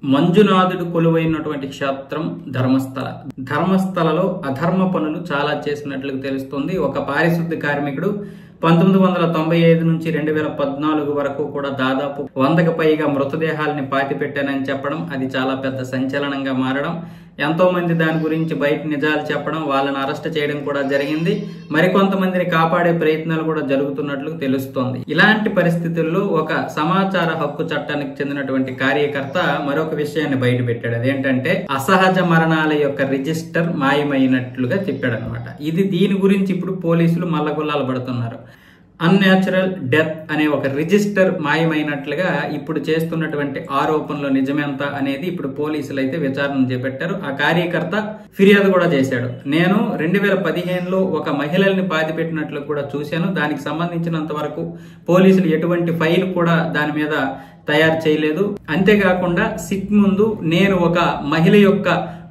మంజునాథుడు కొలువైనటువంటి క్షేత్రం ధర్మస్థల. ధర్మస్థలలో అధర్మ పనులు చాలా చేసినట్లుగా తెలుస్తుంది. ఒక పారిశుద్ధ్య కార్మికుడు 1995 నుంచి 2014 వరకు కూడా దాదాపు 100కు పైగా మృతదేహాలని పాతిపెట్టానని చెప్పడం, అది చాలా పెద్ద సంచలనంగా మారడం, ఎంతో మంది దాని గురించి బయట నిజాలు చెప్పడం, వాళ్ళని అరెస్ట్ చేయడం కూడా జరిగింది. మరికొంతమందిని కాపాడే ప్రయత్నాలు కూడా జరుగుతున్నట్లు తెలుస్తోంది. ఇలాంటి పరిస్థితుల్లో ఒక సమాచార హక్కు చట్టానికి చెందినటువంటి కార్యకర్త మరొక విషయాన్ని బయట పెట్టాడు. అదేంటంటే అసహజ మరణాల యొక్క రిజిస్టర్ మాయమైనట్లుగా చెప్పాడనమాట. దీని గురించి ఇప్పుడు పోలీసులు మల్లగుల్లాలు పడుతున్నారు. అన్యాచురల్ డెత్ అనే ఒక రిజిస్టర్ మాయమైనట్లుగా ఇప్పుడు చేస్తున్నటువంటి ఆరోపణలు నిజమెంత అనేది ఇప్పుడు పోలీసులు అయితే విచారణ చేపట్టారు. ఆ కార్యకర్త ఫిర్యాదు కూడా చేశాడు. నేను 2015లో ఒక మహిళల్ని పాతిపెట్టినట్లు కూడా చూశాను. దానికి సంబంధించినంత వరకు పోలీసులు ఎటువంటి ఫైల్ కూడా దాని మీద తయారు చేయలేదు. అంతేకాకుండా సిట్ ముందు నేను ఒక మహిళ యొక్క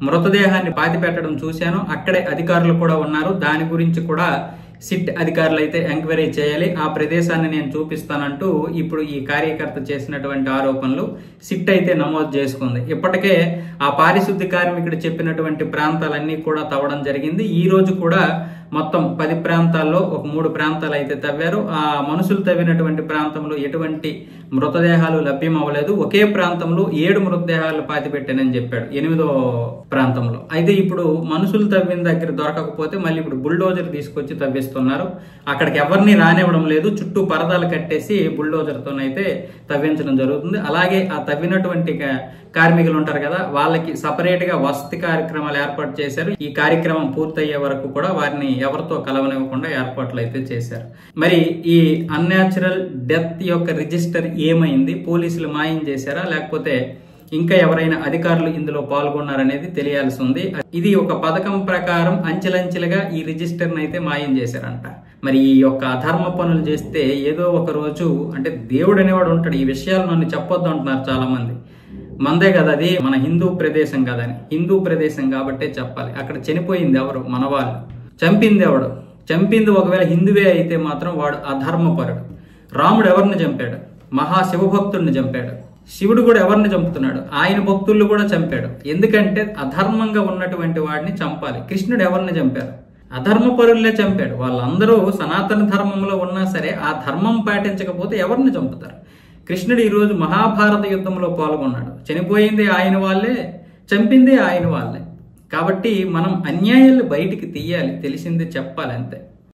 మృతదేహాన్ని పాతిపెట్టడం చూశాను. అక్కడే అధికారులు కూడా ఉన్నారు. దాని గురించి కూడా సిట్ అధికారులు అయితే ఎంక్వైరీ చేయాలి. ఆ ప్రదేశాన్ని నేను చూపిస్తానంటూ ఇప్పుడు ఈ కార్యకర్త చేసినటువంటి ఆరోపణలు సిట్ అయితే నమోదు చేసుకుంది. ఇప్పటికే ఆ పారిశుద్ధ్య కార్మికుడు చెప్పినటువంటి ప్రాంతాలన్నీ కూడా తవ్వడం జరిగింది. ఈ రోజు కూడా మొత్తం 10 ప్రాంతాల్లో ఒక 3 ప్రాంతాలు అయితే తవ్వారు. ఆ మనుషులు తవ్వినటువంటి ప్రాంతంలో ఎటువంటి మృతదేహాలు లభ్యం అవ్వలేదు. ఒకే ప్రాంతంలో 7 మృతదేహాలు పాతిపెట్టానని చెప్పాడు 8వ ప్రాంతంలో. అయితే ఇప్పుడు మనుషులు తవ్విన దగ్గర దొరకకపోతే మళ్ళీ ఇప్పుడు బుల్డోజర్ తీసుకొచ్చి తవ్విస్తున్నారు. అక్కడికి ఎవరిని రానివ్వడం లేదు. చుట్టూ పరదాలు కట్టేసి బుల్డోజర్తోనైతే తవ్వించడం జరుగుతుంది. అలాగే ఆ తవ్వినటువంటి కార్మికులు ఉంటారు కదా, వాళ్ళకి సపరేట్ గా వసతి కార్యక్రమాలు ఏర్పాటు చేశారు. ఈ కార్యక్రమం పూర్తయ్యే వరకు కూడా వారిని ఎవరితో కలవనివ్వకుండా ఏర్పాట్లు అయితే చేశారు. మరి ఈ అన్యాచురల్ డెత్ యొక్క రిజిస్టర్ ఏమైంది? పోలీసులు మాయం చేశారా, లేకపోతే ఇంకా ఎవరైనా అధికారులు ఇందులో పాల్గొన్నారనేది తెలియాల్సి ఉంది. ఇది ఒక పథకం ప్రకారం అంచెలంచెలుగా ఈ రిజిస్టర్ అయితే మాయం చేశారంట. మరి ఈ యొక్క అధర్మ పనులు చేస్తే ఏదో ఒక రోజు, అంటే దేవుడు అనేవాడు ఉంటాడు, ఈ విషయాలు నన్ను చెప్పొద్దు అంటున్నారు చాలా మంది. మందే కదా అది, మన హిందూ ప్రదేశం కదని. హిందూ ప్రదేశం కాబట్టే చెప్పాలి. అక్కడ చనిపోయింది ఎవరు? మన వాళ్ళు. చంపింది ఎవడు? చంపింది ఒకవేళ హిందువే అయితే మాత్రం వాడు అధర్మపరుడు. రాముడు ఎవరిని చంపాడు? మహాశివభక్తుడిని చంపాడు. శివుడు కూడా ఎవరిని చంపుతున్నాడు? ఆయన భక్తులు కూడా చంపాడు. ఎందుకంటే అధర్మంగా ఉన్నటువంటి వాడిని చంపాలి. కృష్ణుడు ఎవరిని చంపారు? అధర్మపరులే చంపాడు. వాళ్ళందరూ సనాతన ధర్మంలో ఉన్నా సరే ఆ ధర్మం పాటించకపోతే ఎవరిని చంపుతారు? కృష్ణుడు ఈరోజు మహాభారత యుద్ధంలో పాల్గొన్నాడు. చనిపోయింది ఆయన వాళ్ళే, చంపింది ఆయన వాళ్ళే. కాబట్టి మనం అన్యాయాలు బయటికి తీయాలి, తెలిసింది చెప్పాలి, అంతే.